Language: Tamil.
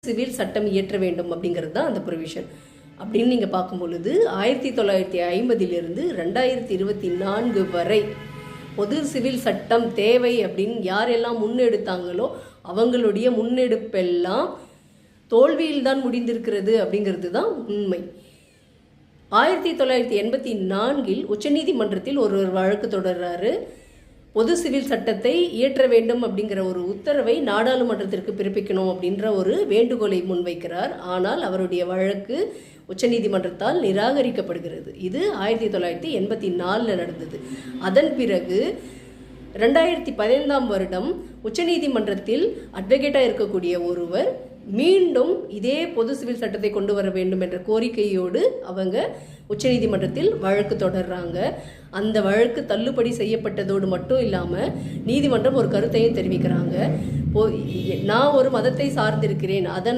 சிவில் சட்டம் இயற்ற வேண்டும் அப்படிங்கிறது தான் அந்த ப்ரொவிஷன். அப்படின்னு நீங்கள் பார்க்கும் பொழுது 1950 2024 வரை பொது சிவில் சட்டம் தேவை அப்படின்னு யாரெல்லாம் முன்னெடுத்தாங்களோ அவங்களுடைய முன்னெடுப்பெல்லாம் தோல்வியில்தான் முடிந்திருக்கிறது அப்படிங்கிறது தான் உண்மை. 1984 உச்சநீதிமன்றத்தில் ஒரு வழக்கு தொடர்றாரு. பொது சிவில் சட்டத்தை இயற்ற வேண்டும் அப்படிங்கிற ஒரு உத்தரவை நாடாளுமன்றத்திற்கு பிறப்பிக்கணும் அப்படின்ற ஒரு வேண்டுகோளை முன்வைக்கிறார். ஆனால் அவருடைய வழக்கு உச்சநீதிமன்றத்தால் நிராகரிக்கப்படுகிறது. இது 1984 நடந்தது. அதன் பிறகு 2015 உச்சநீதிமன்றத்தில் அட்வொகேட்டாக இருக்கக்கூடிய ஒருவர் மீண்டும் இதே பொது சிவில் சட்டத்தை கொண்டு வர வேண்டும் என்ற கோரிக்கையோடு அவங்க உச்சநீதிமன்றத்தில் வழக்கு தொடர்றாங்க. அந்த வழக்கு தள்ளுபடி செய்யப்பட்டதோடு மட்டும் இல்லாமல் நீதிமன்றம் ஒரு கருத்தையும் தெரிவிக்கிறாங்க. நான் ஒரு மதத்தை சார்ந்திருக்கிறேன், அதன்